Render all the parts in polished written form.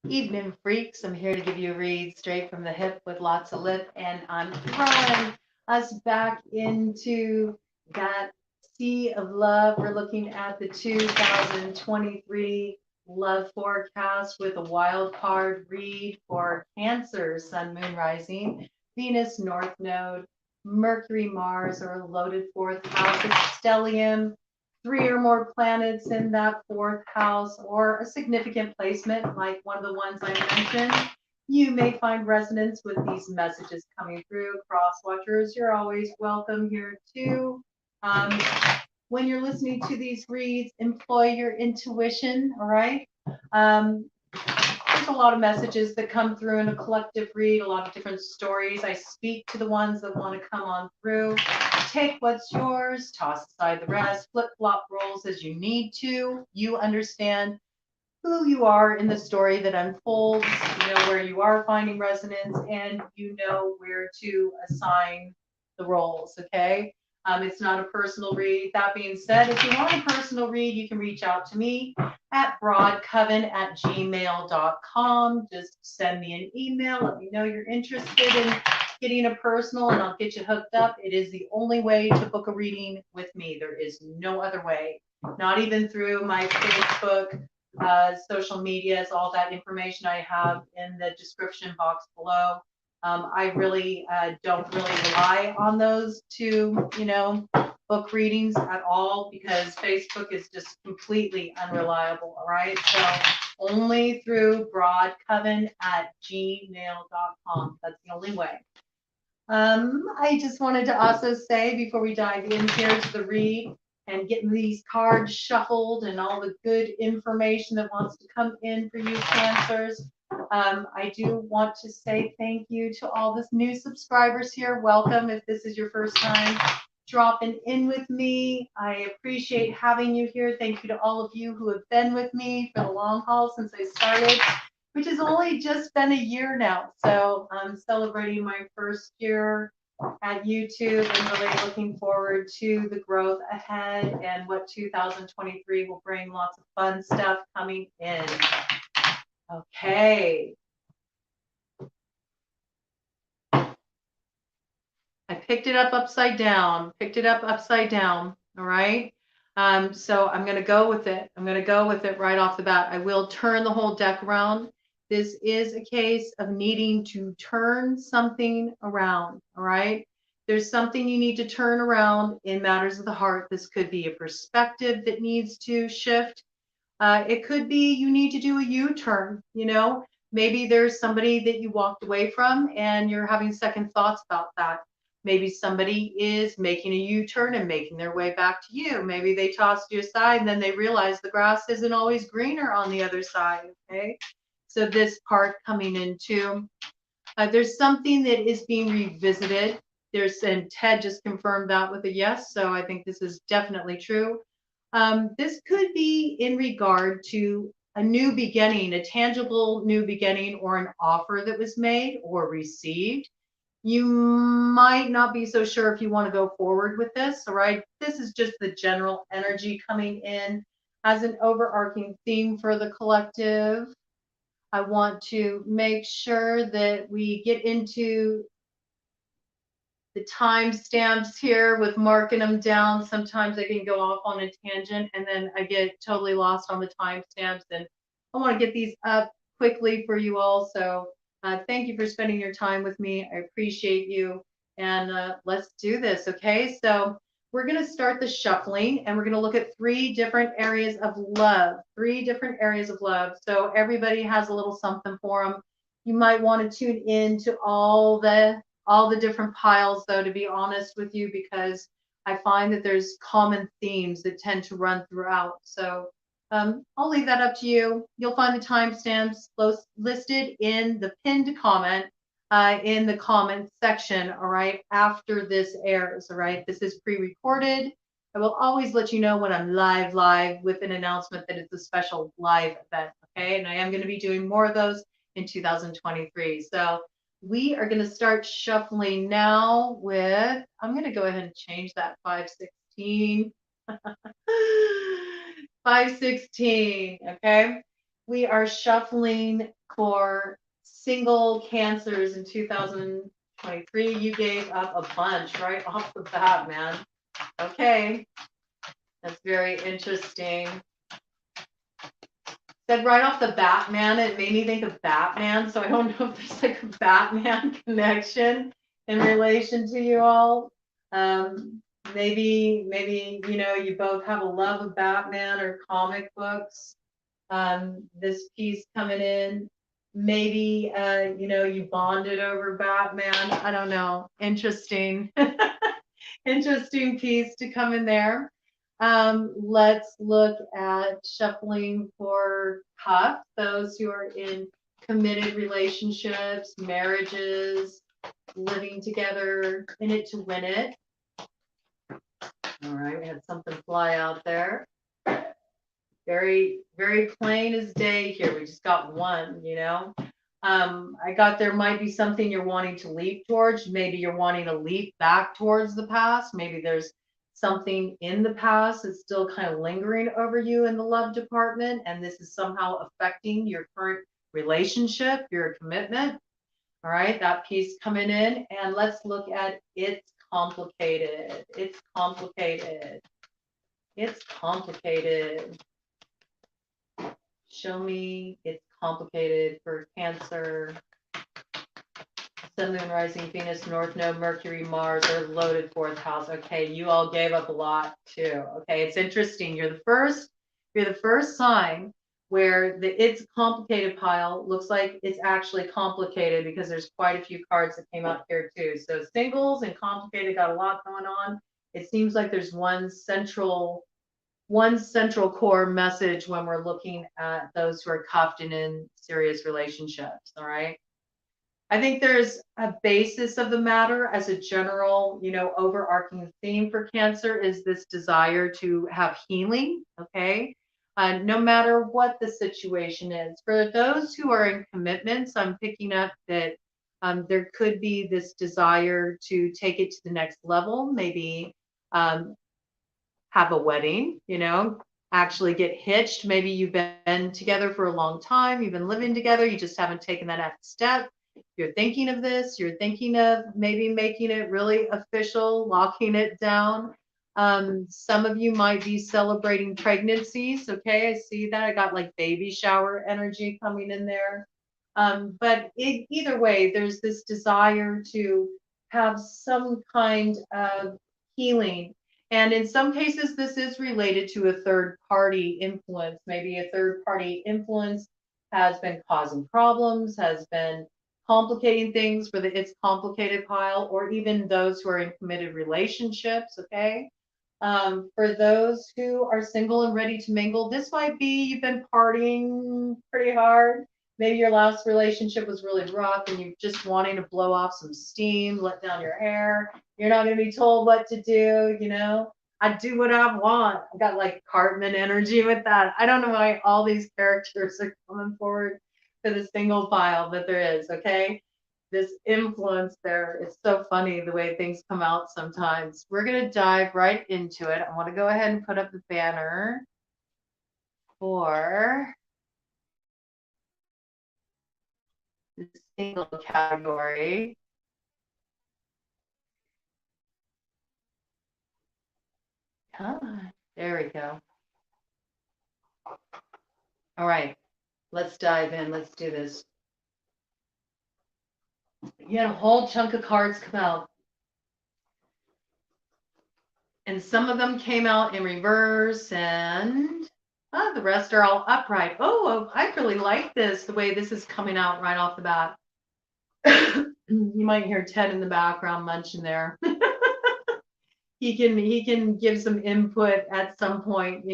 Evening freaks, I'm here to give you a read straight from the hip with lots of lip, and I'm throwing us back into that sea of love. We're looking at the 2023 love forecast with a wild card read for Cancer, Sun, Moon, Rising, Venus, North Node, Mercury, Mars, or a loaded fourth house. It's stellium, three or more planets in that fourth house, or a significant placement like one of the ones I mentioned, you may find resonance with these messages coming through. Cross watchers, you're always welcome here too. Um, when you're listening to these reads, employ your intuition, all right? There's a lot of messages that come through in a collective read, a lot of different stories. I speak to the ones that want to come on through. Take what's yours, toss aside the rest, flip flop roles as you need to. You understand who you are in the story that unfolds, you know where you are finding resonance, and you know where to assign the roles, okay? It's not a personal read. That being said, if you want a personal read, you can reach out to me at broadcoven@gmail.com. Just send me an email. Let me know you're interested in getting a personal, and I'll get you hooked up. It is the only way to book a reading with me. There is no other way, not even through my Facebook, social medias, all that information I have in the description box below. I really don't really rely on those to, book readings at all, because Facebook is just completely unreliable. All right. So only through broadcoven@gmail.com. That's the only way. I just wanted to also say before we dive in here to the read and getting these cards shuffled and all the good information that wants to come in for you Cancers, I do want to say thank you to all the new subscribers here. Welcome if this is your first time dropping in with me. I appreciate having you here. Thank you to all of you who have been with me for the long haul since I started, which has only just been a year now. So I'm celebrating my first year at YouTube and really looking forward to the growth ahead and what 2023 will bring. Lots of fun stuff coming in. Okay. I picked it up upside down, all right? So I'm going to go with it. I'm going to go with it right off the bat. I will turn the whole deck around. This is a case of needing to turn something around, all right? There's something you need to turn around in matters of the heart. This could be a perspective that needs to shift. It could be you need to do a U-turn, Maybe there's somebody that you walked away from and you're having second thoughts about that. Maybe somebody is making a U-turn and making their way back to you. Maybe they tossed you aside and then they realize the grass isn't always greener on the other side, okay? So this part coming in too. There's something that is being revisited. And Ted just confirmed that with a yes, so I think this is definitely true. This could be in regard to a new beginning, a tangible new beginning, or an offer that was made or received. You might not be so sure if you want to go forward with this, all right? This is just the general energy coming in as an overarching theme for the collective. I want to make sure that we get into the timestamps here with marking them down. Sometimes I can go off on a tangent and then I get totally lost on the timestamps, and I want to get these up quickly for you all. So thank you for spending your time with me. I appreciate you, and let's do this. Okay, so we're going to start the shuffling and we're going to look at three different areas of love. So everybody has a little something for them. You might want to tune in to all the different piles, though, to be honest with you, because I find that there's common themes that tend to run throughout. So I'll leave that up to you. You'll find the timestamps listed in the pinned comment in the comment section, all right, after this airs, all right? This is pre-recorded. I will always let you know when I'm live with an announcement that it's a special live event, okay? And I am going to be doing more of those in 2023. So we are going to start shuffling now with, I'm going to go ahead and change that 516. 516, okay? we are shuffling for single cancers in 2023. You gave up a bunch right off the bat, man. Okay, that's very interesting. Said right off the Batman, it made me think of Batman. So I don't know if there's like a Batman connection in relation to you all. Maybe you both have a love of Batman or comic books. This piece coming in, maybe you bonded over Batman. I don't know. Interesting, interesting piece to come in there. Let's look at shuffling for cup, those who are in committed relationships, marriages, living together, in it to win it. All right, we had something fly out there. Very, very plain as day here. We just got one, I got there might be something you're wanting to leap towards. Maybe you're wanting to leap back towards the past. Maybe there's something in the past that's still kind of lingering over you in the love department, and this is somehow affecting your current relationship, your commitment. All right, that piece coming in, and let's look at it's complicated. It's complicated. It's complicated. Show me it's complicated for Cancer. Sun, Moon, Rising, Venus, North Node, Mercury, Mars are loaded fourth house. Okay, you all gave up a lot too. Okay, it's interesting. You're the first sign where the it's complicated pile looks like it's actually complicated because there's quite a few cards that came out here too. So singles and complicated got a lot going on. It seems like there's one central core message when we're looking at those who are cuffed and in serious relationships. All right. I think there's a basis of the matter as a general, overarching theme for Cancer is this desire to have healing. Okay. No matter what the situation is. For those who are in commitments, I'm picking up that there could be this desire to take it to the next level, maybe have a wedding, actually get hitched. Maybe you've been together for a long time, you've been living together, you just haven't taken that next step. You're thinking of this, you're thinking of maybe making it really official, locking it down. Some of you might be celebrating pregnancies. Okay, I see that. I got like baby shower energy coming in there. But either way, there's this desire to have some kind of healing. And in some cases, this is related to a third party influence. Maybe a third party influence has been causing problems, has been complicating things for the it's complicated pile, or even those who are in committed relationships. Okay. For those who are single and ready to mingle, this might be you've been partying pretty hard. Maybe your last relationship was really rough and you're just wanting to blow off some steam, let down your hair. You're not going to be told what to do, I do what I want. I got like Cartman energy with that. I don't know why all these characters are coming forward for the single pile, but there is, okay? This influence there. It's so funny the way things come out sometimes. We're going to dive right into it. I want to go ahead and put up the banner for the single category. There we go. All right, let's dive in. Let's do this. You had a whole chunk of cards come out. And some of them came out in reverse, and the rest are all upright. Oh, I really like this, the way this is coming out right off the bat. You might hear Ted in the background munching there. He can give some input at some point,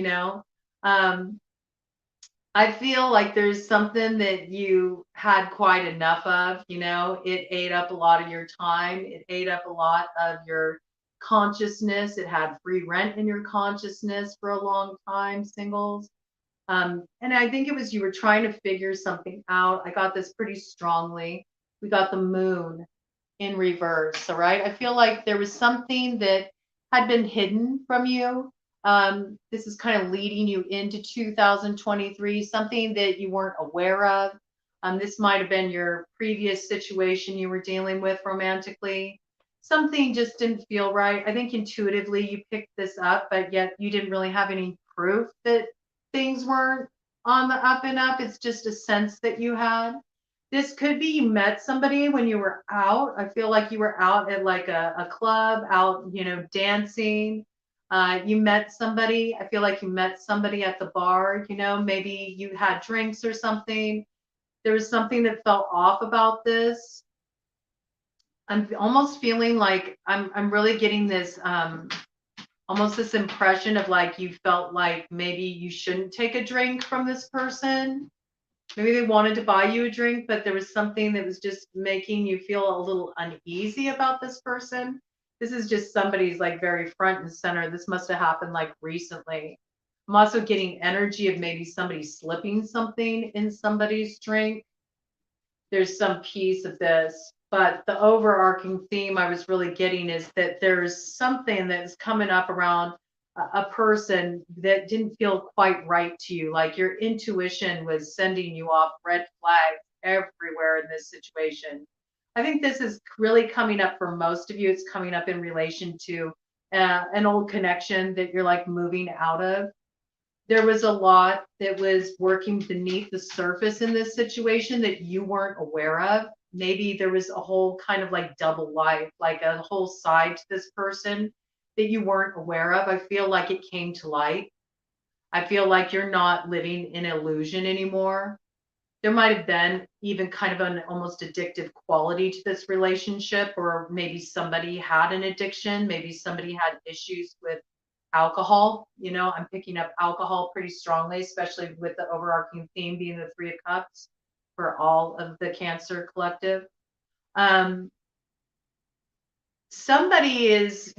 I feel like there's something that you had quite enough of, it ate up a lot of your time. It ate up a lot of your consciousness. It had free rent in your consciousness for a long time, singles. And I think it was you were trying to figure something out. I got this pretty strongly. We got the moon in reverse, all right? I feel like there was something that had been hidden from you. This is kind of leading you into 2023, something that you weren't aware of. This might have been your previous situation you were dealing with romantically. Something just didn't feel right. I think intuitively you picked this up, but yet you didn't really have any proof that things weren't on the up and up. It's just a sense that you had. This could be you met somebody when you were out. I feel like you were out at like a club, out, dancing. You met somebody. I feel like you met somebody at the bar, maybe you had drinks or something. There was something that felt off about this. I'm almost feeling like I'm really getting this almost this impression of like you felt like maybe you shouldn't take a drink from this person. Maybe they wanted to buy you a drink, but there was something that was just making you feel a little uneasy about this person. This is just somebody's like very front and center. This must have happened like recently. I'm also getting energy of maybe somebody slipping something in somebody's drink. There's some piece of this, but the overarching theme I was really getting is that there's something that's coming up around a person that didn't feel quite right to you. Like your intuition was sending you off red flags everywhere in this situation. I think this is really coming up for most of you. It's coming up in relation to an old connection that you're like moving out of. There was a lot that was working beneath the surface in this situation that you weren't aware of. Maybe there was a whole kind of like double life, like a whole side to this person that you weren't aware of. I feel like it came to light. I feel like you're not living in illusion anymore. There might have been even kind of an almost addictive quality to this relationship, or maybe somebody had an addiction, maybe somebody had issues with alcohol. I'm picking up alcohol pretty strongly, especially with the overarching theme being the Three of Cups for all of the Cancer collective. Um, somebody is,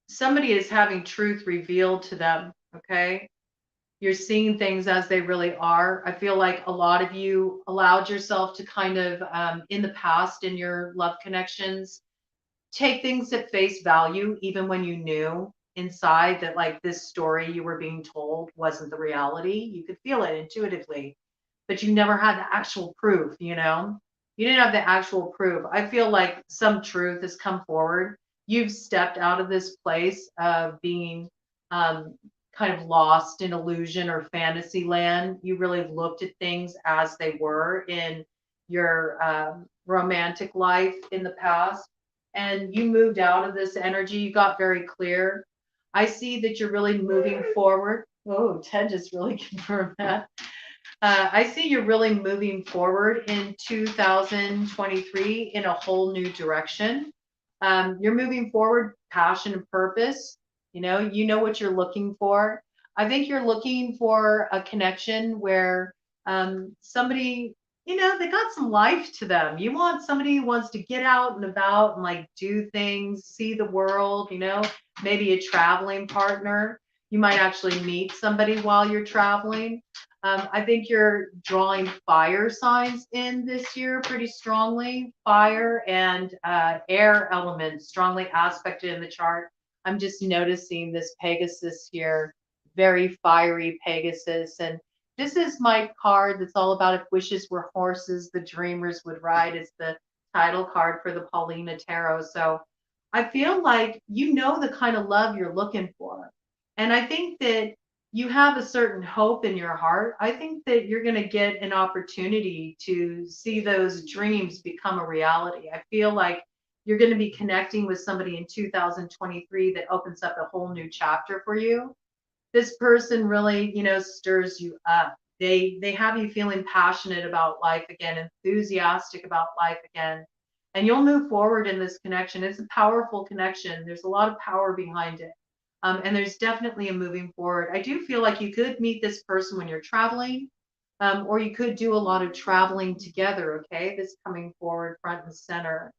somebody is having truth revealed to them. Okay. You're seeing things as they really are. I feel like a lot of you allowed yourself to kind of, in the past, in your love connections, take things at face value, even when you knew inside that like this story you were being told wasn't the reality. You could feel it intuitively, but you never had the actual proof, You didn't have the actual proof. I feel like some truth has come forward. You've stepped out of this place of being um, kind of lost in illusion or fantasy land. You really looked at things as they were in your romantic life in the past, and you moved out of this energy. You got very clear. I see that you're really moving forward. Oh, Ted just really confirmed that. I see you're really moving forward in 2023 in a whole new direction. You're moving forward, passion and purpose. You know what you're looking for. I think you're looking for a connection where somebody, they got some life to them. You want somebody who wants to get out and about and like do things, see the world, maybe a traveling partner. You might actually meet somebody while you're traveling. I think you're drawing fire signs in this year pretty strongly. Fire and air elements strongly aspected in the chart. I'm just noticing this Pegasus here, very fiery Pegasus. And this is my card that's all about if wishes were horses, the dreamers would ride. It's the title card for the Paulina Tarot. So I feel like you know the kind of love you're looking for. And I think that you have a certain hope in your heart. I think that you're going to get an opportunity to see those dreams become a reality. I feel like you're going to be connecting with somebody in 2023 that opens up a whole new chapter for you. This person really, stirs you up. They have you feeling passionate about life again, enthusiastic about life again. And you'll move forward in this connection. It's a powerful connection. There's a lot of power behind it. And there's definitely a moving forward. I do feel like you could meet this person when you're traveling, or you could do a lot of traveling together, okay? This coming forward front and center.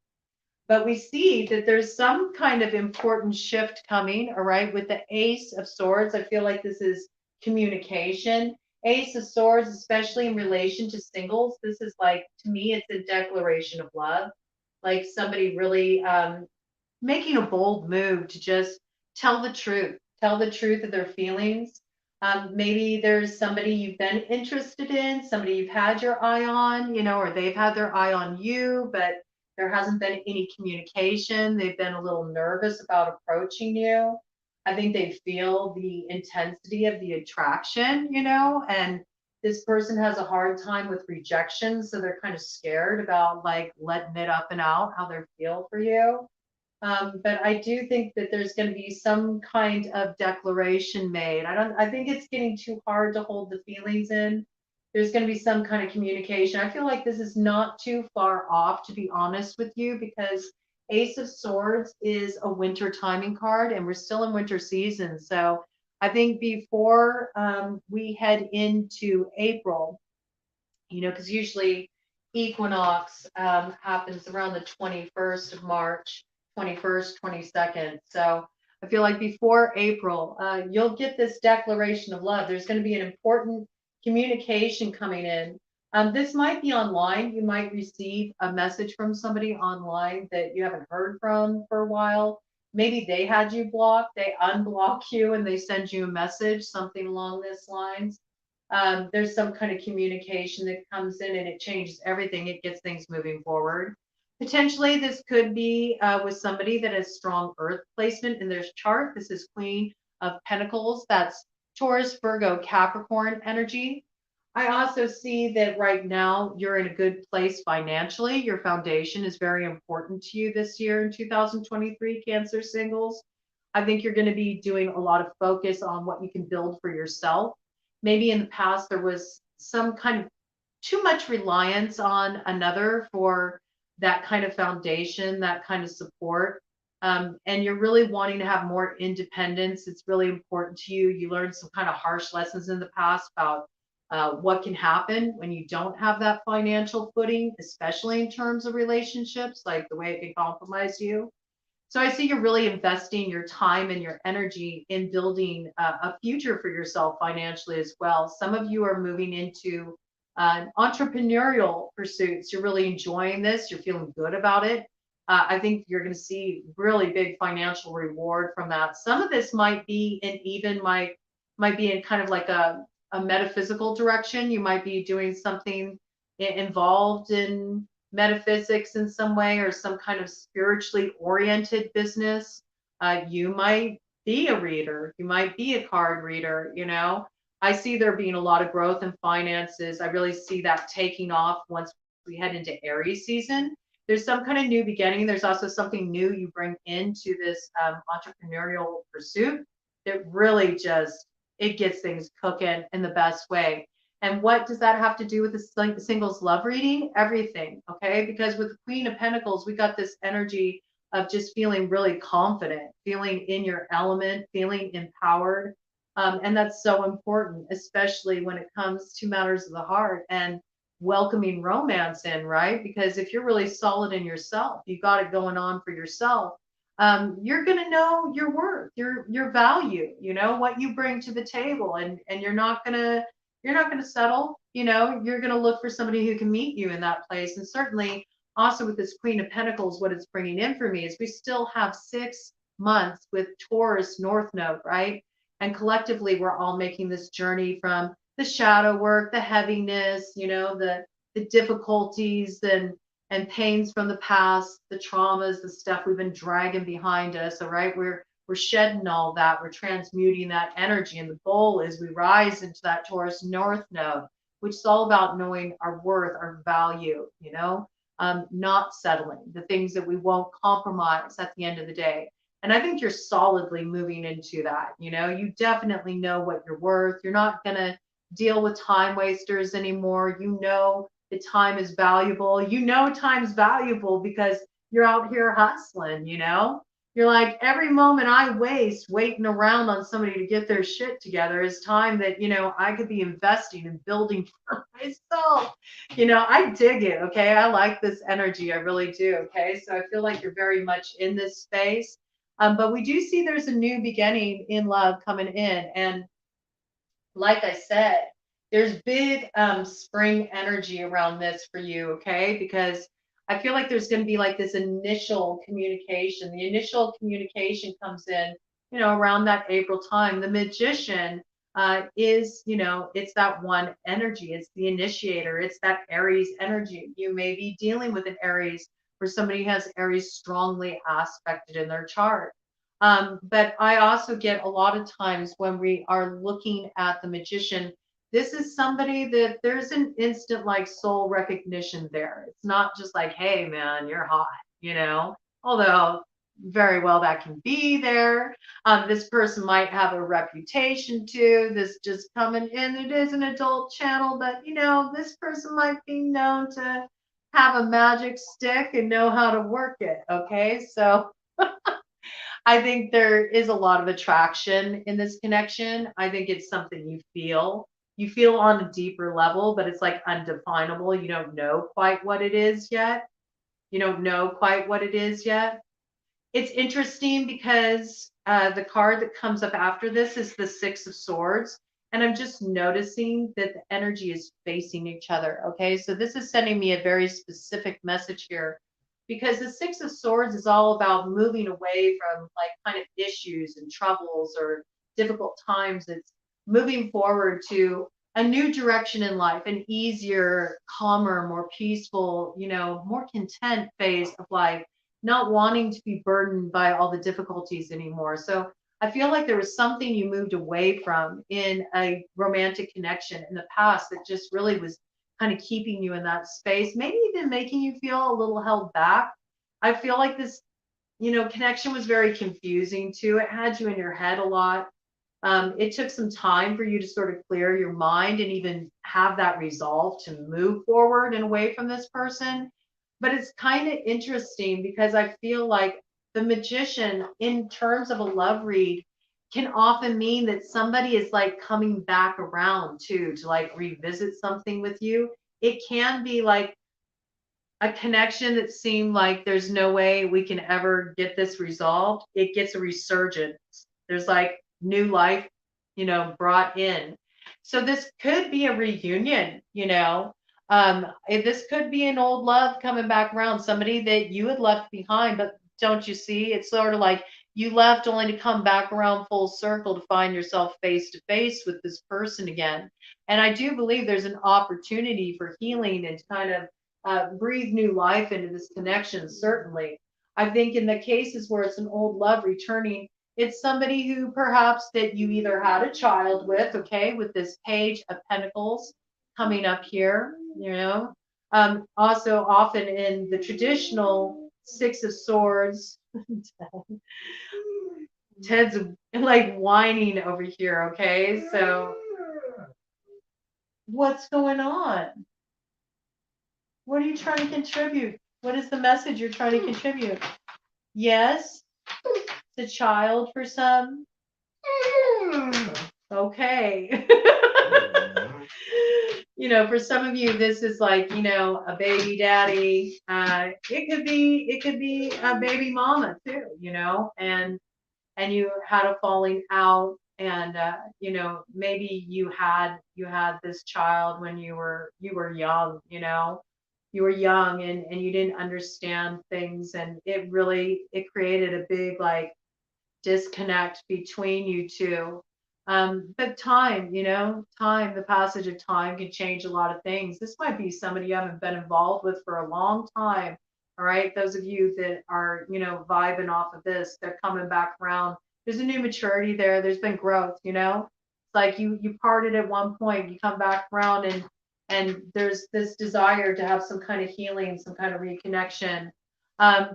But we see that there's some kind of important shift coming, all right, with the Ace of Swords. I feel like this is communication. Ace of Swords, especially in relation to singles, this is like, to me, it's a declaration of love. Like somebody really making a bold move to just tell the truth. tell the truth of their feelings. Maybe there's somebody you've been interested in, somebody you've had your eye on, or they've had their eye on you, but there hasn't been any communication. They've been a little nervous about approaching you. I think they feel the intensity of the attraction, and this person has a hard time with rejection. So they're kind of scared about like letting it up and out how they feel for you. But I do think that there's going to be some kind of declaration made. I think it's getting too hard to hold the feelings in. There's going to be some kind of communication. I feel like this is not too far off, to be honest with you, because Ace of Swords is a winter timing card and we're still in winter season. So I think before we head into April, because usually equinox happens around the 21st of March, 21st, 22nd. So I feel like before April, you'll get this declaration of love. There's going to be an important communication coming in. This might be online. You might receive a message from somebody online that you haven't heard from for a while. Maybe they had you blocked, they unblock you and they send you a message, something along this lines. There's some kind of communication that comes in and it changes everything. It gets things moving forward. Potentially, this could be with somebody that has strong earth placement in their chart. This is Queen of Pentacles. That's Taurus, Virgo, Capricorn energy. I also see that right now you're in a good place financially. Your foundation is very important to you this year in 2023, Cancer singles. I think you're going to be doing a lot of focus on what you can build for yourself. Maybe in the past there was some kind of too much reliance on another for that kind of foundation, that kind of support. And you're really wanting to have more independence. It's really important to you. You learned some kind of harsh lessons in the past about what can happen when you don't have that financial footing, especially in terms of relationships, like the way it can compromise you. So I see you're really investing your time and your energy in building a future for yourself financially as well. Some of you are moving into entrepreneurial pursuits. You're really enjoying this. You're feeling good about it. I think you're going to see really big financial reward from that. Some of this might be in even might be in kind of like a metaphysical direction. You might be doing something involved in metaphysics in some way or some kind of spiritually oriented business. You might be a reader. You might be a card reader. I see there being a lot of growth in finances. I really see that taking off once we head into Aries season. There's some kind of new beginning. There's also something new you bring into this entrepreneurial pursuit that really just, it gets things cooking in the best way. And what does that have to do with the singles love reading? Everything, okay? Because with the Queen of Pentacles, we got this energy of just feeling really confident, feeling in your element, feeling empowered. And that's so important, especially when it comes to matters of the heart and welcoming romance in, right? Because if you're really solid in yourself, you got it going on for yourself, you're going to know your worth, your value, what you bring to the table, and you're not going to settle. You're going to look for somebody who can meet you in that place. And certainly also with this Queen of Pentacles, what it's bringing in for me is we still have 6 months with Taurus North Node, right? And collectively, we're all making this journey from the shadow work, the heaviness, the difficulties and pains from the past, the traumas, the stuff we've been dragging behind us. All right, we're shedding all that. We're transmuting that energy, and the goal is we rise into that Taurus North Node, which is all about knowing our worth, our value. Not settling, the things that we won't compromise at the end of the day. And I think you're solidly moving into that. You definitely know what you're worth. You're not going to deal with time wasters anymore. The time is valuable. Time's valuable because you're out here hustling. You're like, every moment I waste waiting around on somebody to get their shit together is time that, I could be investing and building for myself. I dig it. Okay. I like this energy. I really do. Okay. So I feel like you're very much in this space. But we do see there's a new beginning in love coming in. And like I said, there's big spring energy around this for you, okay? Because I feel like there's going to be like this initial communication. The initial communication comes in around that April time. The magician is, it's that one energy. It's the initiator. It's that Aries energy. You may be dealing with an Aries, where somebody has Aries strongly aspected in their chart. But I also get a lot of times when we are looking at the magician, this is somebody that there's an instant like soul recognition there. It's not just like, hey man, you're hot. Although very well that can be there. This person might have a reputation too. This just coming in, it is an adult channel, but this person might be known to have a magic stick and know how to work it. Okay, so I think there is a lot of attraction in this connection. I think it's something you feel. You feel on a deeper level, but it's like undefinable. You don't know quite what it is yet. You don't know quite what it is yet. It's interesting because the card that comes up after this is the Six of Swords. And I'm just noticing that the energy is facing each other. Okay. So this is sending me a very specific message here, because the Six of Swords is all about moving away from like kind of issues and troubles or difficult times. It's moving forward to a new direction in life, an easier, calmer, more peaceful, more content phase of life, not wanting to be burdened by all the difficulties anymore. So I feel like there was something you moved away from in a romantic connection in the past that just really was kind of keeping you in that space, maybe even making you feel a little held back. I feel like this, connection was very confusing too. It had you in your head a lot. It took some time for you to sort of clear your mind and even have that resolve to move forward and away from this person. But it's kind of interesting because I feel like the magician, in terms of a love read, can often mean that somebody is like coming back around too, to like revisit something with you. It can be like a connection that seemed like there's no way we can ever get this resolved. It gets a resurgence. There's like new life, brought in. So this could be a reunion, this could be an old love coming back around, somebody that you had left behind, but don't you see? It's sort of like you left only to come back around full circle to find yourself face to face with this person again. And I do believe there's an opportunity for healing and to kind of breathe new life into this connection, certainly. I think in the cases where it's an old love returning, it's somebody who perhaps that you either had a child with, okay, with this Page of Pentacles coming up here, also often in the traditional Six of Swords. Ted's like whining over here, okay? So what's going on? What are you trying to contribute? What is the message you're trying to contribute? Yes? It's a child for some? Okay. For some of you, this is like, a baby daddy. It could be a baby mama too, and you had a falling out, and maybe you had this child when you were young, you were young, and you didn't understand things, and it created a big like disconnect between you two. But time, the passage of time can change a lot of things. This might be somebody you haven't been involved with for a long time. All right. Those of you that are, vibing off of this, they're coming back around. There's a new maturity there. There's been growth, It's like you parted at one point, you come back around, and there's this desire to have some kind of healing, some kind of reconnection.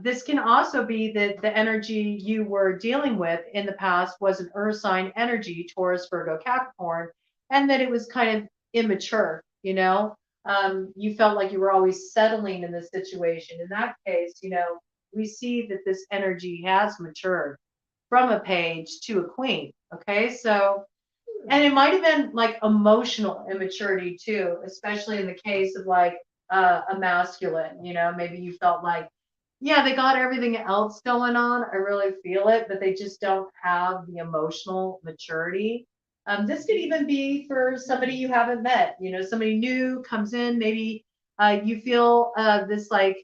This can also be that the energy you were dealing with in the past was an earth sign energy, Taurus, Virgo, Capricorn, and that it was kind of immature, you felt like you were always settling in this situation. In that case, we see that this energy has matured from a page to a queen. Okay. So, and it might have been like emotional immaturity too, especially in the case of like a masculine, maybe you felt like, yeah, they got everything else going on. I really feel it, but they just don't have the emotional maturity. This could even be for somebody you haven't met, somebody new comes in, maybe you feel this like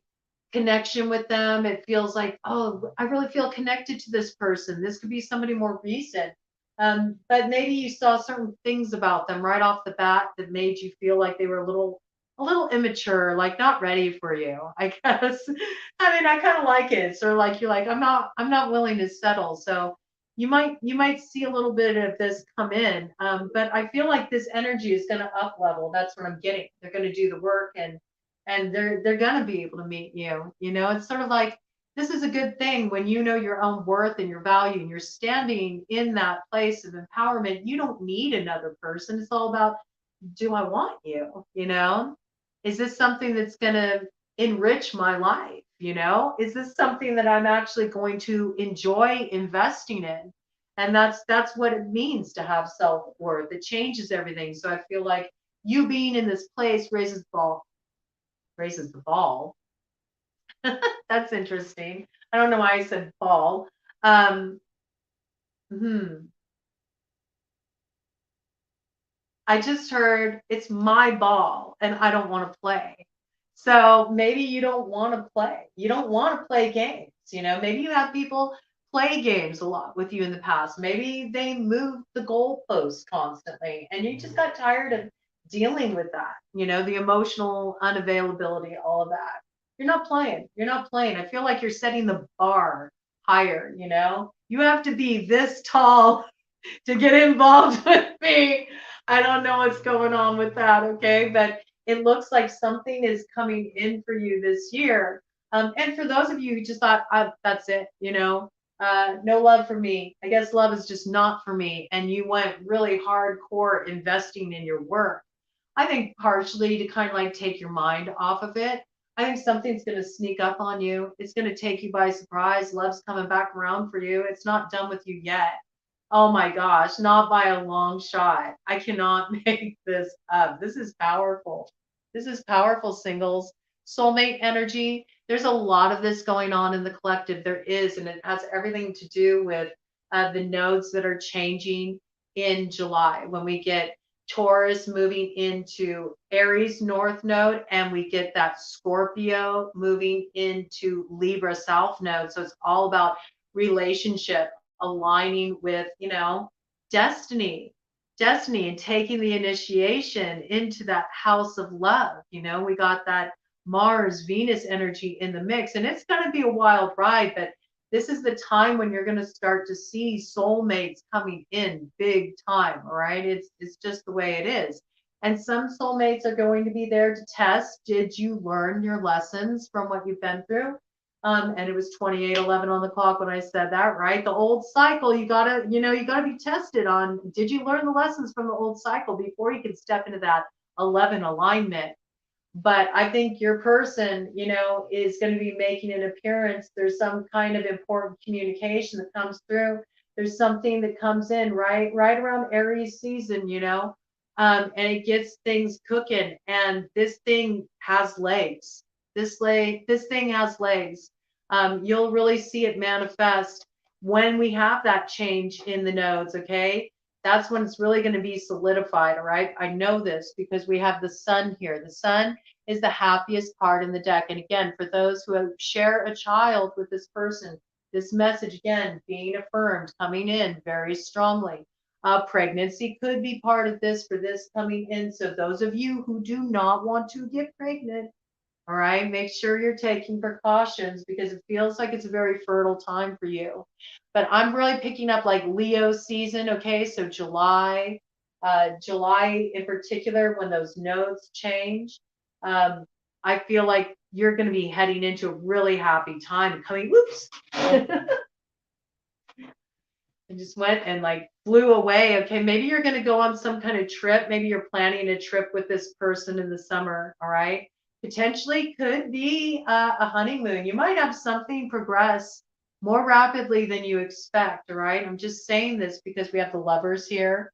connection with them. It feels like, oh, I really feel connected to this person. This could be somebody more recent. But maybe you saw certain things about them right off the bat that made you feel like they were a little immature, like not ready for you, I guess. I mean, I kind of like it. So like you're like, I'm not willing to settle. So you might see a little bit of this come in. But I feel like this energy is going to up level. That's what I'm getting. They're going to do the work and they're going to be able to meet you. You know, it's sort of like this is a good thing when you know your own worth and your value and you're standing in that place of empowerment. You don't need another person. It's all about, do I want you? You know, is this something that's going to enrich my life? You know, is this something that I'm actually going to enjoy investing in? And that's what it means to have self-worth. It changes everything. So I feel like you being in this place raises the ball. That's interesting. I don't know why I said ball. Um, hmm. I just heard it's my ball and I don't want to play. So maybe you don't want to play. You don't want to play games. You know, maybe you have people play games a lot with you in the past. Maybe they move the goalposts constantly and you just got tired of dealing with that, you know, the emotional unavailability, all of that. You're not playing. You're not playing. I feel like you're setting the bar higher, you know? You have to be this tall to get involved with me. I don't know what's going on with that, okay? But it looks like something is coming in for you this year. And for those of you who just thought, that's it, you know, no love for me. I guess love is just not for me. And you went really hardcore investing in your work. I think partially to kind of like take your mind off of it. I think something's going to sneak up on you. It's going to take you by surprise. Love's coming back around for you. It's not done with you yet. Oh my gosh, not by a long shot. I cannot make this up. This is powerful. This is powerful, singles. Soulmate energy. There's a lot of this going on in the collective. There is, and it has everything to do with the nodes that are changing in July when we get Taurus moving into Aries North node, and we get that Scorpio moving into Libra South node. So it's all about relationship aligning with, you know, destiny and taking the initiation into that house of love. You know, we got that Mars Venus energy in the mix, and it's going to be a wild ride, but this is the time when you're going to start to see soulmates coming in big time. All right, it's just the way it is. And some soulmates are going to be there to test, did you learn your lessons from what you've been through? And it was 28:11 on the clock when I said that, right? The old cycle, you gotta, you know, you gotta be tested on, did you learn the lessons from the old cycle before you can step into that 11 alignment? But I think your person, you know, is going to be making an appearance. There's some kind of important communication that comes through. There's something that comes in right around Aries season, you know, and it gets things cooking. And this thing has legs. This thing has legs. You'll really see it manifest when we have that change in the nodes. Okay, that's when it's really going to be solidified. All right, I know this because we have the sun here. The sun is the happiest card in the deck. And again, for those who share a child with this person, this message again being affirmed, coming in very strongly. Pregnancy could be part of this for this coming in. So those of you who do not want to get pregnant, all right, make sure you're taking precautions because it feels like it's a very fertile time for you. But I'm really picking up like Leo season, okay? So July in particular, when those nodes change, um, I feel like you're going to be heading into a really happy time coming. Whoops. I just went and like flew away. Okay, maybe you're going to go on some kind of trip. Maybe you're planning a trip with this person in the summer. All right. Potentially could be a honeymoon. You might have something progress more rapidly than you expect. All right. I'm just saying this because we have the lovers here.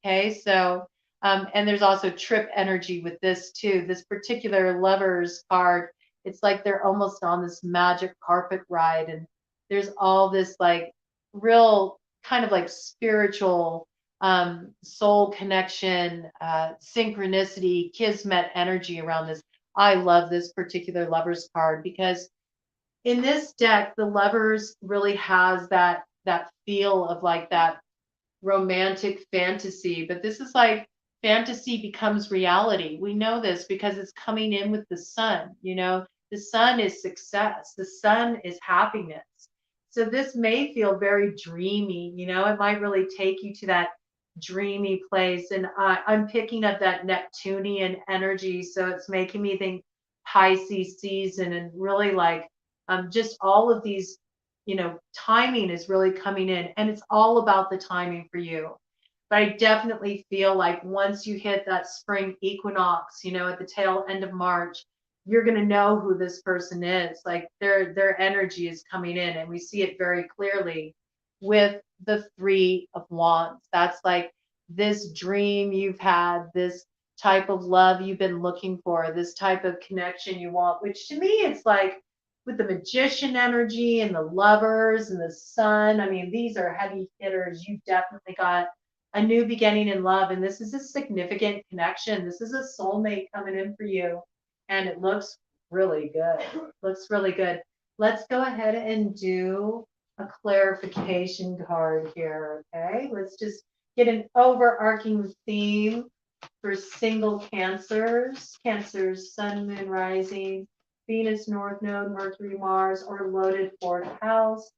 Okay. So, and there's also trip energy with this too. This particular lovers card, it's like they're almost on this magic carpet ride. And there's all this like real kind of like spiritual soul connection, synchronicity, kismet energy around this. I love this particular Lovers card because in this deck, the Lovers really has that feel of like that romantic fantasy, but this is like fantasy becomes reality. We know this because it's coming in with the sun, you know, the sun is success, the sun is happiness. So this may feel very dreamy, you know, it might really take you to that dreamy place. And I'm picking up that Neptunian energy. So it's making me think Pisces season and really like just all of these, you know, timing is really coming in and it's all about the timing for you. But I definitely feel like once you hit that spring equinox, you know, at the tail end of March, you're going to know who this person is. Like their energy is coming in and we see it very clearly with the 3 of Wands. That's like this dream you've had, this type of love you've been looking for, this type of connection you want, which to me it's like with the Magician energy and the Lovers and the Sun. I mean, these are heavy hitters. You definitely got a new beginning in love, and this is a significant connection. This is a soulmate coming in for you, and it looks really good. Looks really good. Let's go ahead and do a clarification card here, okay? Let's just get an overarching theme for single Cancers. Cancers, Sun, Moon, Rising, Venus, North Node, Mercury, Mars, or loaded 4th house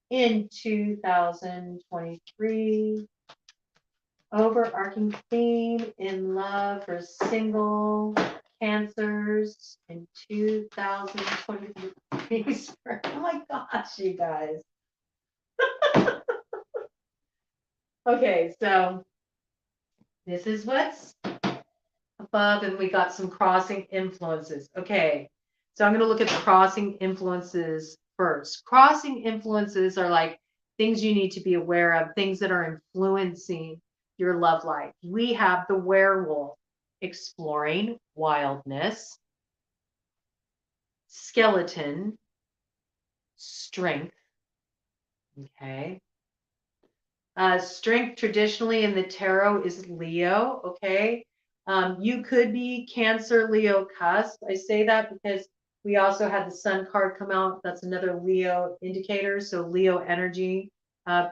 in 2023. Overarching theme in love for single Cancers in 2023. Oh my gosh, you guys. Okay, so this is what's above, and we got some crossing influences. Okay, so I'm going to look at the crossing influences first. Crossing influences are like things you need to be aware of, things that are influencing your love life. We have the Werewolf, exploring wildness, Skeleton, strength. Okay. Strength traditionally in the tarot is Leo. Okay. You could be Cancer, Leo cusp. I say that because we also had the Sun card come out. That's another Leo indicator. So Leo energy,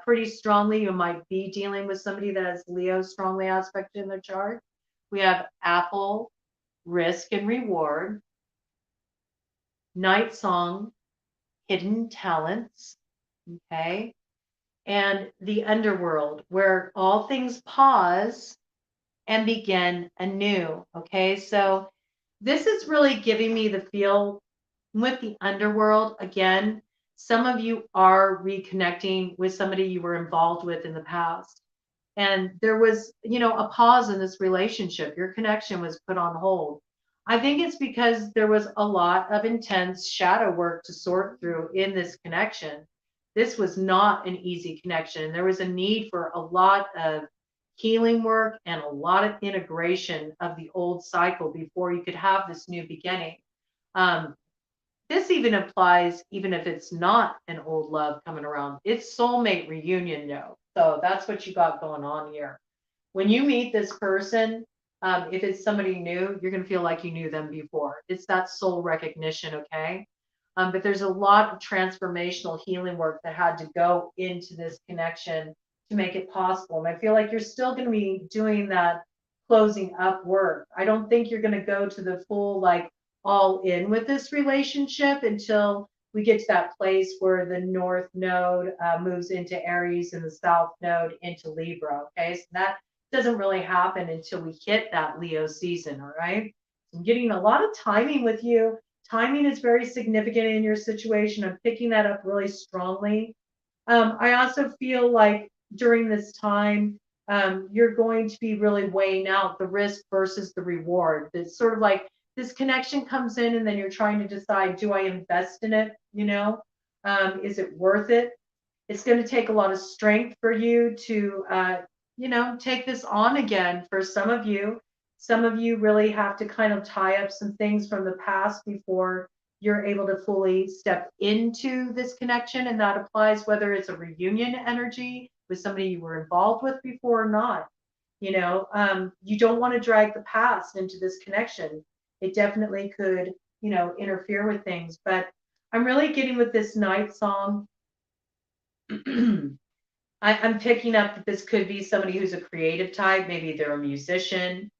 pretty strongly. You might be dealing with somebody that has Leo strongly aspected in their chart. We have Apple, risk and reward, Night Song, hidden talents. Okay. And the underworld, where all things pause and begin anew. Okay, so this is really giving me the feel with the underworld. Again, some of you are reconnecting with somebody you were involved with in the past. And there was, you know, a pause in this relationship. Your connection was put on hold. I think it's because there was a lot of intense shadow work to sort through in this connection. This was not an easy connection. There was a need for a lot of healing work and a lot of integration of the old cycle before you could have this new beginning. Um, this even applies, even if it's not an old love coming around. It's soulmate reunion, no. So that's what you got going on here. When you meet this person, if it's somebody new, you're going to feel like you knew them before. It's that soul recognition, okay? But there's a lot of transformational healing work that had to go into this connection to make it possible. And I feel like you're still going to be doing that closing up work. I don't think you're going to go to the full, like, all in with this relationship until we get to that place where the North Node moves into Aries and the South Node into Libra. Okay, so that doesn't really happen until we hit that Leo season. All right, so I'm getting a lot of timing with you. Timing is very significant in your situation. I'm picking that up really strongly. I also feel like during this time, you're going to be really weighing out the risk versus the reward. It's sort of like this connection comes in and then you're trying to decide, do I invest in it? You know, is it worth it? It's going to take a lot of strength for you to, you know, take this on again. For some of you really have to kind of tie up some things from the past before you're able to fully step into this connection. And that applies whether it's a reunion energy with somebody you were involved with before or not. You know, you don't want to drag the past into this connection. it definitely could, interfere with things. But I'm really getting with this night song. I'm picking up that this could be somebody who's a creative type. Maybe they're a musician.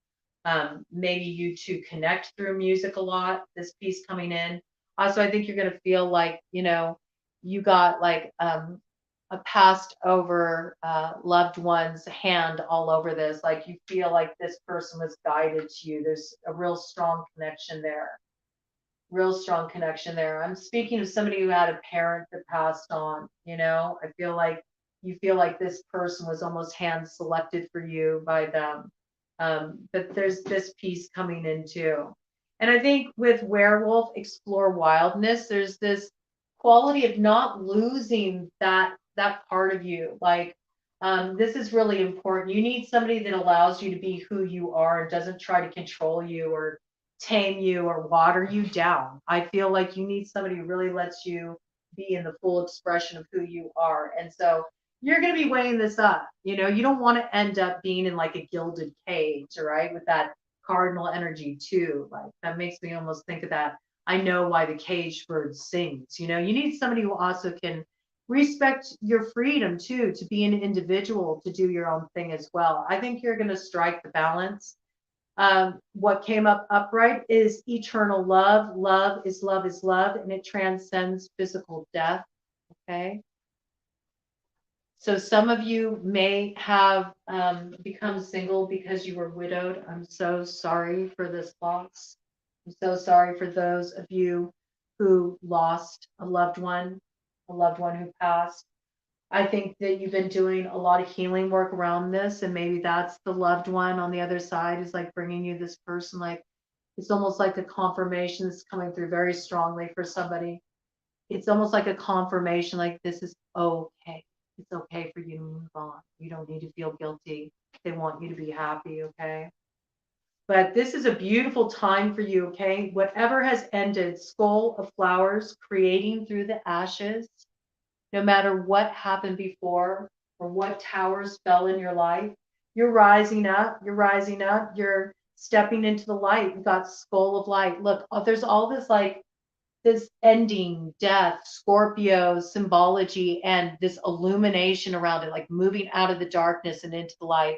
Maybe you two connect through music a lot. This piece coming in. Also, I think you're going to feel like, you got like a passed over loved one's hand all over this. Like you feel like this person was guided to you. There's a real strong connection there. Real strong connection there. I'm speaking of somebody who had a parent that passed on. I feel like you feel like this person was almost hand selected for you by them. But there's this piece coming in too. And I think with werewolf, explore wildness. There's this quality of not losing that part of you. Like this is really important. You need somebody that allows you to be who you are and doesn't try to control you or tame you or water you down. I feel like you need somebody who really lets you be in the full expression of who you are. And so you're going to be weighing this up. You don't want to end up being in like a gilded cage, right? With that cardinal energy too. Like that makes me almost think of that. I know why the caged bird sings. You need somebody who also can respect your freedom too, to be an individual, to do your own thing as well. I think you're going to strike the balance. What came up upright is eternal love. Love is love is love, and it transcends physical death. Okay. So some of you may have become single because you were widowed. I'm so sorry for this loss. I'm so sorry for those of you who lost a loved one who passed. I think that you've been doing a lot of healing work around this, and maybe that's the loved one on the other side is like bringing you this person. Like it's almost like a confirmation that's coming through very strongly for somebody. It's almost like a confirmation, like this is okay. It's okay for you to move on. You don't need to feel guilty. They want you to be happy, okay? But this is a beautiful time for you, okay? Whatever has ended, skull of flowers creating through the ashes, no matter what happened before or what towers fell in your life, you're rising up, you're stepping into the light. You've got skull of light. Look, there's all this like this ending, death, Scorpio symbology, and this illumination around it, like moving out of the darkness and into the light.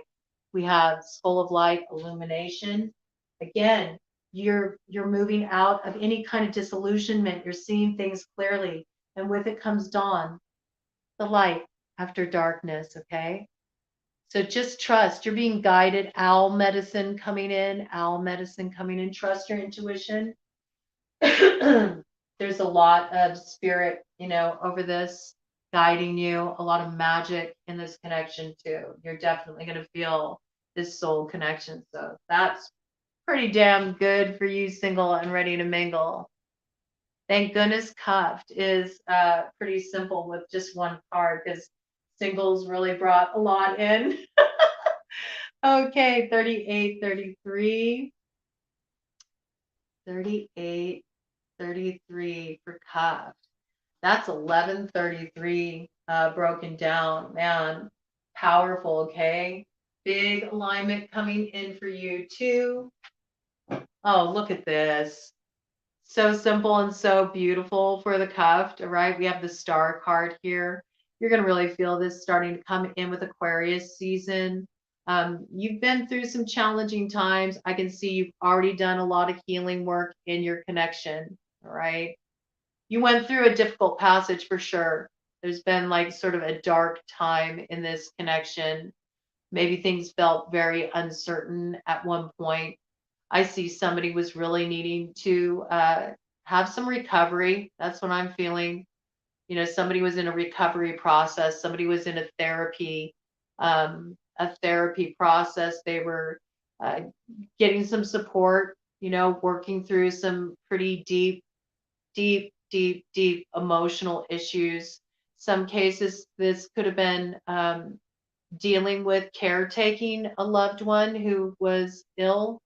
We have skull of light, illumination. Again, you're moving out of any kind of disillusionment. You're seeing things clearly, and with it comes dawn, the light after darkness. Okay. So just trust. You're being guided. Owl medicine coming in. Trust your intuition. There's a lot of spirit, over this guiding you, a lot of magic in this connection too. You're definitely going to feel this soul connection. So that's pretty damn good for you, single and ready to mingle. Thank goodness cuffed is pretty simple with just one card because singles really brought a lot in. Okay, 38, 33. 38, 33 for cuffed. That's 1133 broken down. Man, powerful, okay? Big alignment coming in for you too. Oh, look at this. So simple and so beautiful for the cuffed, all right? We have the star card here. You're going to really feel this starting to come in with Aquarius season. You've been through some challenging times. I can see you've already done a lot of healing work in your connection, all right? You went through a difficult passage for sure. There's been like sort of a dark time in this connection. Maybe things felt very uncertain at one point. I see somebody was really needing to have some recovery. That's what I'm feeling. Somebody was in a recovery process. Somebody was in a therapy process. They were getting some support, working through some pretty deep emotional issues. Some cases, this could have been dealing with caretaking a loved one who was ill.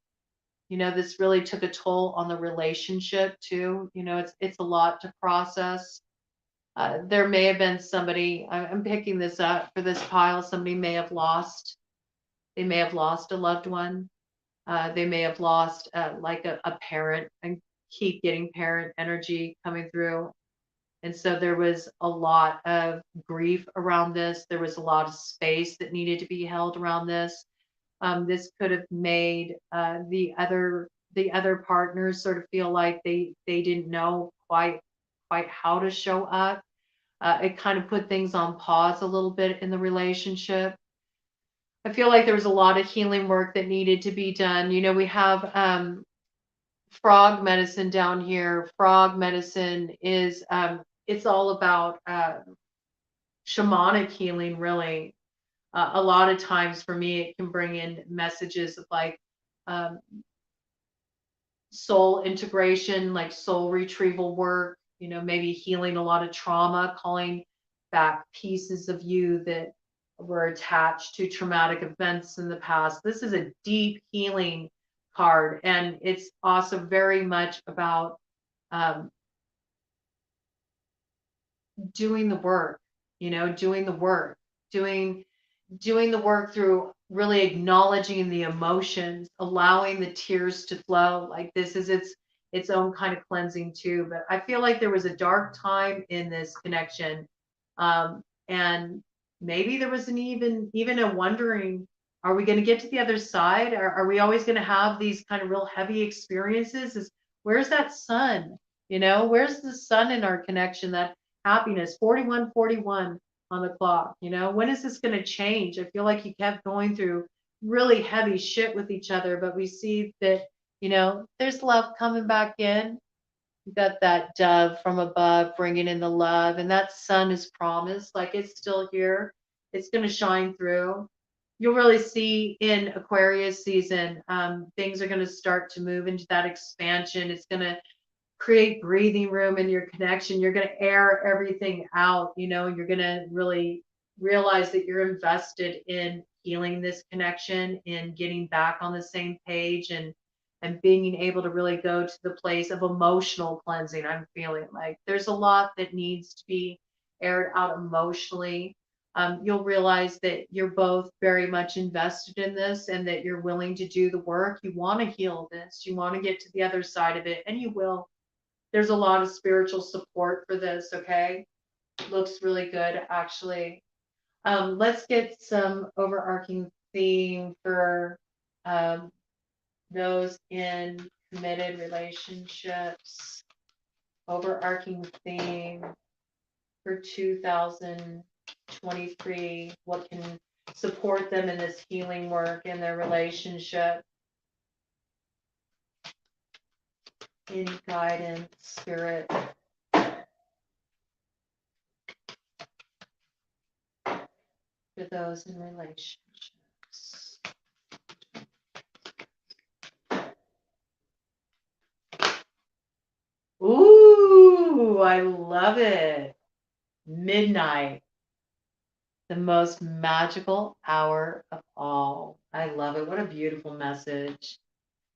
This really took a toll on the relationship too. It's a lot to process. There may have been somebody, I'm picking this up for this pile, somebody may have lost, they may have lost a loved one. They may have lost like a parent and keep getting parent energy coming through. And so there was a lot of grief around this. There was a lot of space that needed to be held around this. This could have made the other partners sort of feel like they didn't know quite how to show up. It kind of put things on pause a little bit in the relationship. I feel like there was a lot of healing work that needed to be done. We have frog medicine down here. Frog medicine is it's all about shamanic healing, really. A lot of times for me, it can bring in messages of like um, soul integration, like soul retrieval work, maybe healing a lot of trauma, calling back pieces of you that were attached to traumatic events in the past. This is a deep healing card, and it's also very much about um, doing the work, doing the work, doing the work through really acknowledging the emotions, allowing the tears to flow. Like this is its own kind of cleansing too. But I feel like there was a dark time in this connection, and maybe there was an even a wondering, are we going to get to the other side? Are we always going to have these kind of real heavy experiences? Where's that sun? Where's the sun in our connection? That happiness, 4141 on the clock. When is this going to change? I feel like you kept going through really heavy shit with each other, but we see that, there's love coming back in. You got that dove from above bringing in the love, and that sun is promised, like it's still here. It's going to shine through. You'll really see in Aquarius season, things are going to start to move into that expansion. It's going to create breathing room in your connection. You're going to air everything out, you're going to really realize that you're invested in healing this connection, in getting back on the same page, and being able to really go to the place of emotional cleansing. I'm feeling like there's a lot that needs to be aired out emotionally. You'll realize that you're both very much invested in this and that you're willing to do the work. You want to heal this. You want to get to the other side of it, and you will. There's a lot of spiritual support for this, okay? Looks really good, actually. Let's get some overarching theme for those in committed relationships. Overarching theme for 2023. What can support them in this healing work in their relationship? Any guidance, spirit? For those in relationships. Ooh, I love it. Midnight, the most magical hour of all. I love it. What a beautiful message.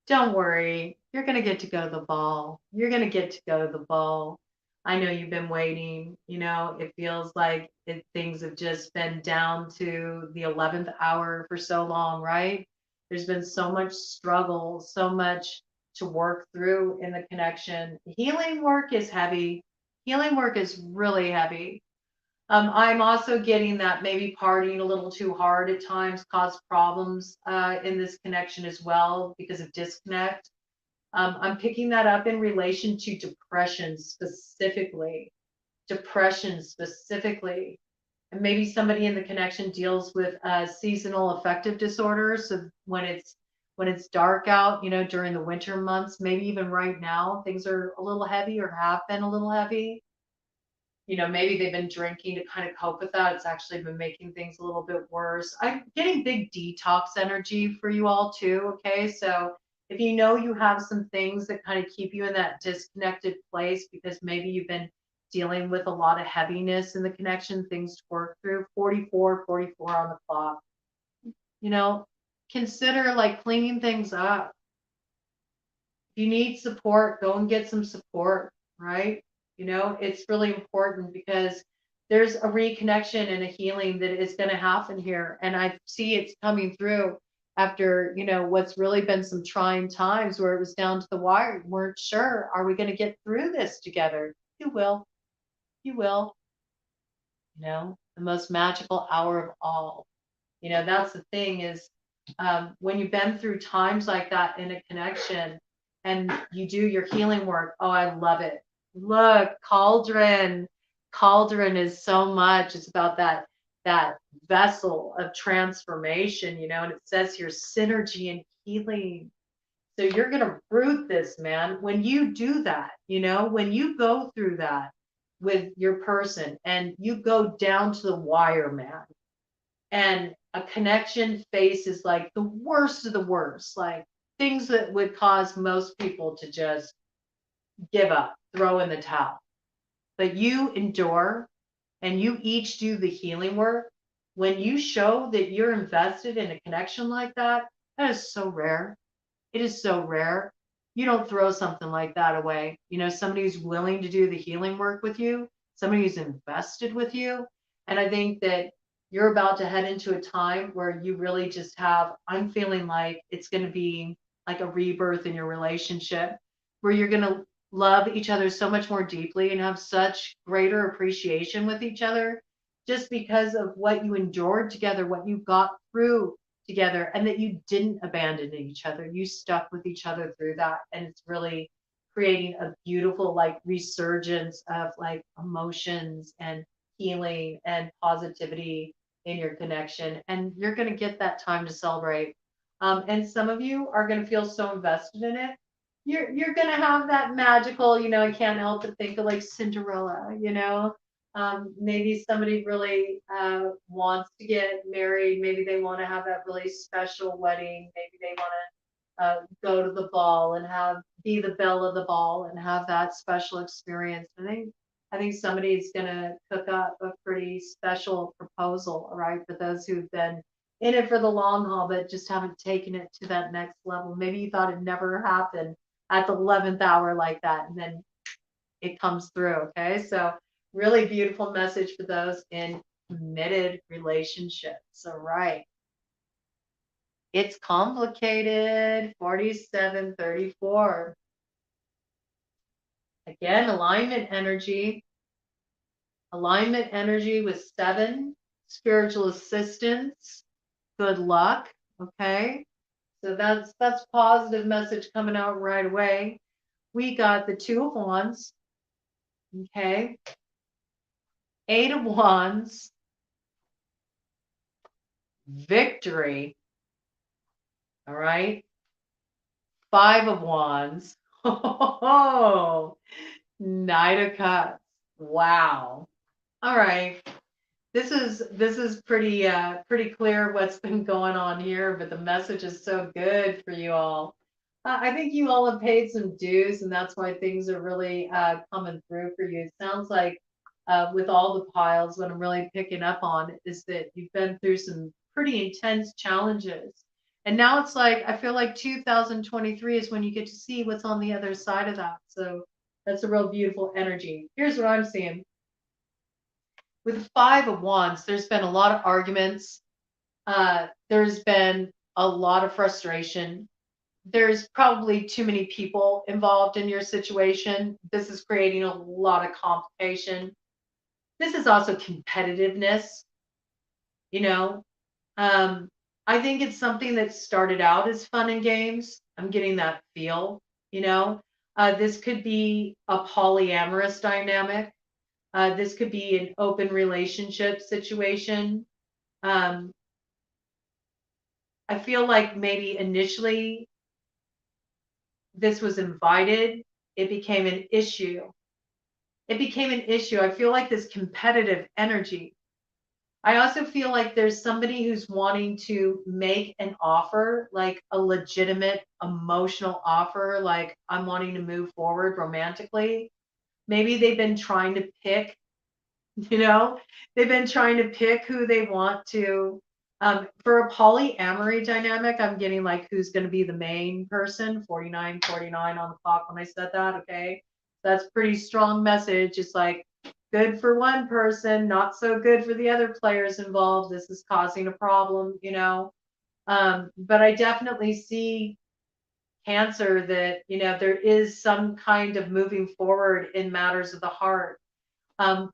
Don't worry, you're going to get to go to the ball. You're going to get to go to the ball. I know you've been waiting. It feels like things have just been down to the 11th hour for so long, right? There's been so much struggle, so much to work through in the connection. Healing work is heavy. Healing work is really heavy. I'm also getting that maybe partying a little too hard at times caused problems in this connection as well because of disconnect. I'm picking that up in relation to depression specifically. Depression specifically. And maybe somebody in the connection deals with seasonal affective disorder. So when it's dark out, during the winter months, maybe even right now, things are a little heavy or have been a little heavy. Maybe they've been drinking to kind of cope with that. It's actually been making things a little bit worse. I'm getting big detox energy for you all too. Okay. So if you have some things that kind of keep you in that disconnected place because maybe you've been dealing with a lot of heaviness in the connection, things to work through, 44 on the clock, consider like cleaning things up. If you need support, go and get some support, right? It's really important because there's a reconnection and a healing that is going to happen here. And I see it's coming through. after, what's really been some trying times where it was down to the wire. You weren't sure, are we going to get through this together? You will. You will. The most magical hour of all. That's the thing is, when you've been through times like that in a connection and you do your healing work, oh, I love it. Look, cauldron. Cauldron is so much. It's about that vessel of transformation, and it says here synergy and healing. So you're going to root this, man. When you do that, when you go through that with your person and you go down to the wire, man, and a connection faces like the worst of the worst, like things that would cause most people to just give up, throw in the towel. But you endure and you each do the healing work. When you show that you're invested in a connection like that, that is so rare. It is so rare. You don't throw something like that away. Somebody who's willing to do the healing work with you, somebody who's invested with you. And I think that you're about to head into a time where you really just I'm feeling like it's going to be like a rebirth in your relationship, where you're going to love each other so much more deeply and have such greater appreciation with each other just because of what you endured together, what you got through together, and that you didn't abandon each other. You stuck with each other through that. And it's really creating a beautiful like resurgence of like emotions and healing and positivity in your connection. And you're going to get that time to celebrate. And some of you are going to feel so invested in it. You're going to have that magical, I can't help but think of like Cinderella, maybe somebody really wants to get married. Maybe they want to have that really special wedding. Maybe they want to go to the ball and be the belle of the ball and have that special experience. I think somebody's going to cook up a pretty special proposal, right, for those who've been in it for the long haul, but just haven't taken it to that next level. Maybe you thought it never happened at the 11th hour like that, and then it comes through. Okay. So really beautiful message for those in committed relationships. All right. It's complicated. 4734. Again, alignment energy. Alignment energy with 7. Spiritual assistance. Good luck. Okay. So that's positive message coming out right away. We got the 2 of Wands. Okay. 8 of Wands. Victory. All right. 5 of Wands. Oh, Knight of Cups. Wow. All right. This is pretty clear what's been going on here, but the message is so good for you all. I think you all have paid some dues, and that's why things are really coming through for you. It sounds like with all the piles, what I'm really picking up on is that you've been through some pretty intense challenges. And now it's like, I feel like 2023 is when you get to see what's on the other side of that. So that's a real beautiful energy. Here's what I'm seeing. With the 5 of Wands, there's been a lot of arguments. There's been a lot of frustration. There's probably too many people involved in your situation. This is creating a lot of complication. This is also competitiveness, I think it's something that started out as fun and games. I'm getting that feel, this could be a polyamorous dynamic. This could be an open relationship situation. I feel like maybe initially this was invited. It became an issue. I feel like this competitive energy. I also feel like there's somebody who's wanting to make an offer, like a legitimate emotional offer, like I'm wanting to move forward romantically. Maybe they've been trying to pick, they've been trying to pick who they want to. For a polyamory dynamic, I'm getting like who's going to be the main person, 49 on the clock when I said that. Okay. That's pretty strong message. It's like, good for one person, not so good for the other players involved. This is causing a problem, But I definitely see Cancer that, there is some kind of moving forward in matters of the heart.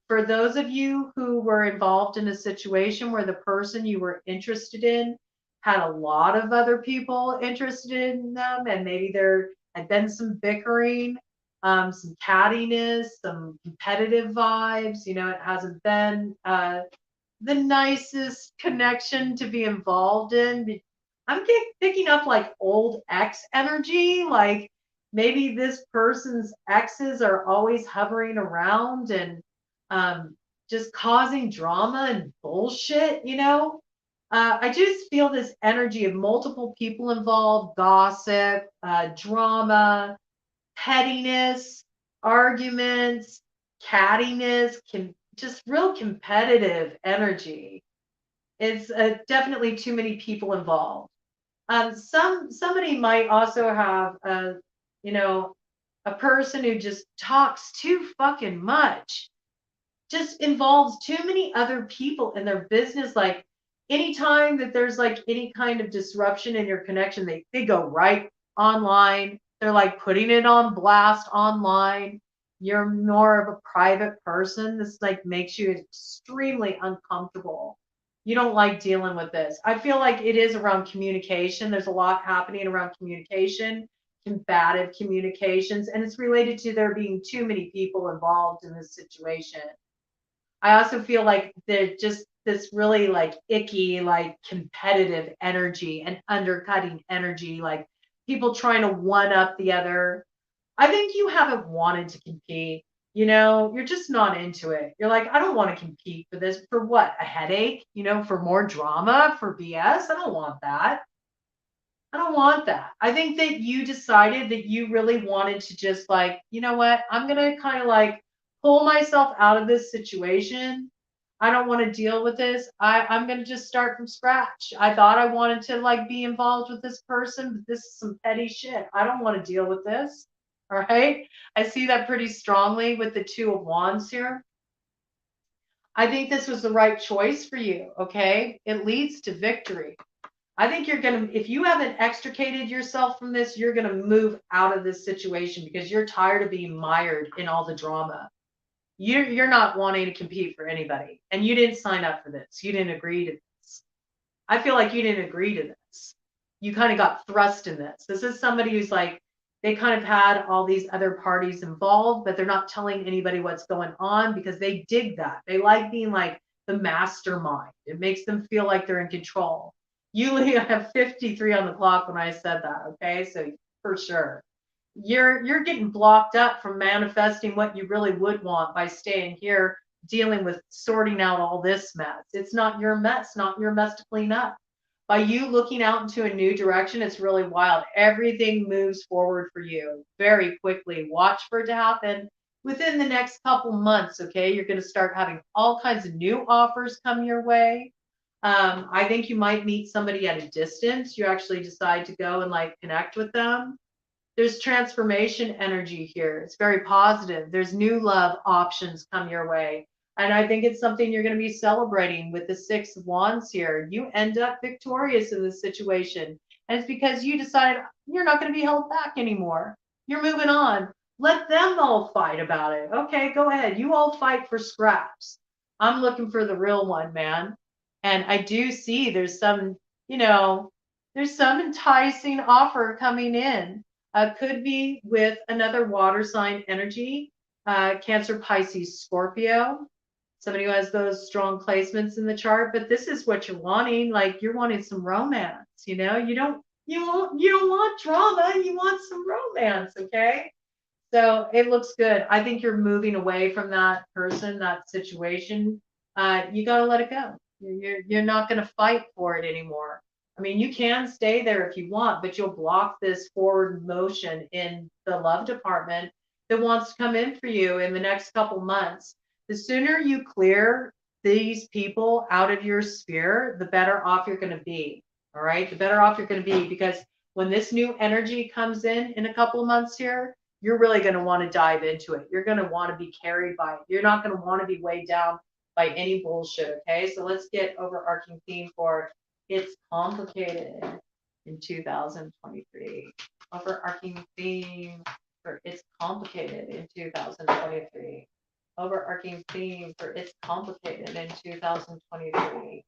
For those of you who were involved in a situation where the person you were interested in had a lot of other people interested in them, and maybe there had been some bickering, some cattiness, some competitive vibes, it hasn't been the nicest connection to be involved in. I'm picking up like old ex energy, like maybe this person's exes are always hovering around and um, just causing drama and bullshit. I just feel this energy of multiple people involved, gossip, drama, pettiness, arguments, cattiness, just real competitive energy. It's definitely too many people involved. Somebody might also have you know, a person who just talks too fucking much, just involves too many other people in their business. Like anytime that there's like any kind of disruption in your connection, they go right online. They're like putting it on blast online. You're more of a private person. This like makes you extremely uncomfortable. You don't like dealing with this. I feel like it is around communication. There's a lot happening around communication, combative communications, and it's related to there being too many people involved in this situation. I also feel like they're just this really like icky, like competitive energy and undercutting energy, like people trying to one up the other. I think you haven't wanted to compete. You're just not into it. You're like, I don't want to compete for this. For what? A headache? For more drama, for BS? I don't want that. I don't want that. I think that you decided that you really wanted to just like, you know what? I'm going to kind of like pull myself out of this situation. I don't want to deal with this. I'm going to just start from scratch. I thought I wanted to like be involved with this person, but this is some petty shit. I don't want to deal with this. All right. I see that pretty strongly with the Two of Wands here. I think this was the right choice for you. Okay. It leads to victory. I think if you haven't extricated yourself from this, you're going to move out of this situation because you're tired of being mired in all the drama. You're not wanting to compete for anybody, and you didn't sign up for this. You didn't agree to this. I feel like you didn't agree to this. You kind of got thrust in this. This is somebody who's like, they kind of had all these other parties involved, but they're not telling anybody what's going on because they dig that. They like being like the mastermind. It makes them feel like they're in control. You have 53 on the clock when I said that, okay? So for sure. You're getting blocked up from manifesting what you really would want by staying here dealing with sorting out all this mess. It's not your mess, not your mess to clean up. By you looking out into a new direction, it's really wild. Everything moves forward for you very quickly. Watch for it to happen within the next couple months, okay? You're going to start having all kinds of new offers come your way. I think you might meet somebody at a distance. You actually decide to go and like connect with them. There's transformation energy here. It's very positive. There's new love options come your way. And I think it's something you're going to be celebrating with the Six of Wands here. You end up victorious in this situation. And it's because you decided you're not going to be held back anymore. You're moving on. Let them all fight about it. Okay, go ahead. You all fight for scraps. I'm looking for the real one, man. And I do see there's some enticing offer coming in. Could be with another water sign energy, Cancer, Pisces, Scorpio, somebody who has those strong placements in the chart. But this is what you're wanting. Like you're wanting some romance. You don't want drama. You want some romance. Okay. So it looks good. I think you're moving away from that person, that situation. You got to let it go. You're not going to fight for it anymore. I mean, you can stay there if you want, but you'll block this forward motion in the love department that wants to come in for you in the next couple months. The sooner you clear these people out of your sphere, the better off you're going to be. All right. The better off you're going to be because when this new energy comes in a couple of months here, you're really going to want to dive into it. You're going to want to be carried by it. You're not going to want to be weighed down by any bullshit. Okay. So let's get overarching theme for it's complicated in 2023. Overarching theme for it's complicated in 2023. Overarching theme for it's complicated in 2023.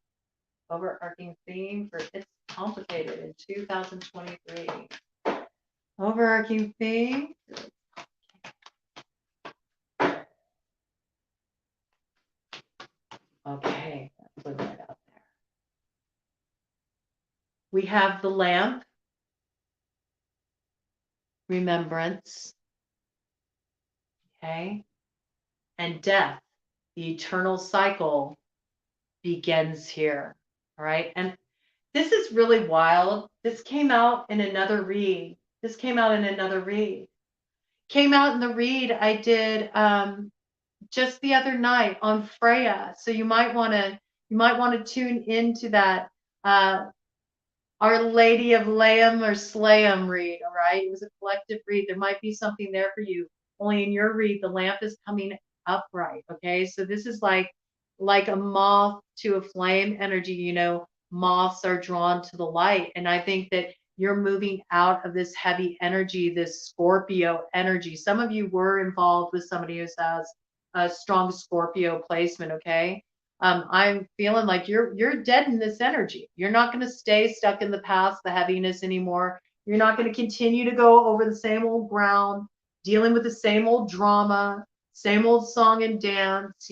Overarching theme for it's complicated in 2023. Overarching theme. Okay, put that out there. We have the lamp, remembrance, okay, and death. The eternal cycle begins here. All right. And this is really wild. This came out in another read. Came out in the read I did just the other night on Freya. So you might want to tune into that Our Lady of Lamb or Slayam read. All right. It was a collective read. There might be something there for you. Only in your read, the lamp is coming upright. Okay. So this is like a moth to a flame energy. Moths are drawn to the light. And I think that you're moving out of this heavy energy, this Scorpio energy. Some of you were involved with somebody who has a strong Scorpio placement. Okay. I'm feeling like you're dead in this energy. You're not going to stay stuck in the past, the heaviness anymore. You're not going to continue to go over the same old ground, dealing with the same old drama, same old song and dance.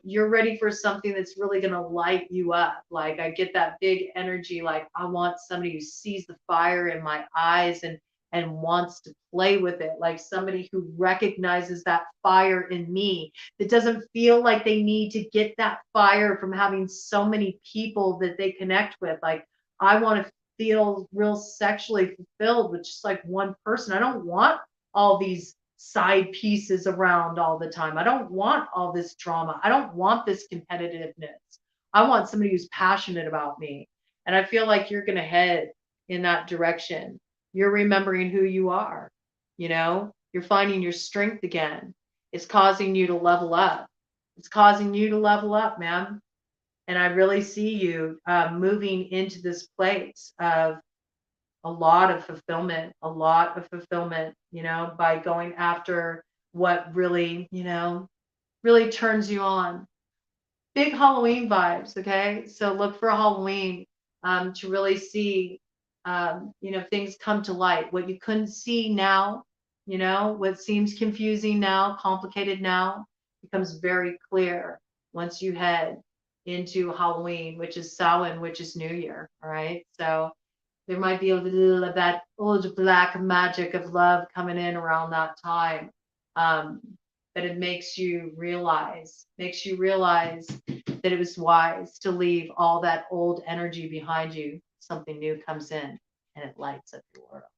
You're ready for something that's really going to light you up. Like I get that big energy. Like I want somebody who sees the fire in my eyes and wants to play with it, like somebody who recognizes that fire in me, that doesn't feel like they need to get that fire from having so many people that they connect with. Like I want to feel real sexually fulfilled with just like one person. I don't want all these side pieces around all the time. I don't want all this drama. I don't want this competitiveness. I want somebody who's passionate about me. And I feel like you're going to head in that direction. You're remembering who you are. You're finding your strength again. It's causing you to level up. It's causing you to level up, man. And I really see you moving into this place of a lot of fulfillment, by going after what really, really turns you on. Big Halloween vibes. Okay. So look for Halloween to really see, things come to light. What you couldn't see now, what seems confusing now, complicated now, becomes very clear once you head into Halloween, which is Samhain, which is New Year. All right. So there might be a little of that old black magic of love coming in around that time. But it makes you realize that it was wise to leave all that old energy behind you. Something new comes in and it lights up your world.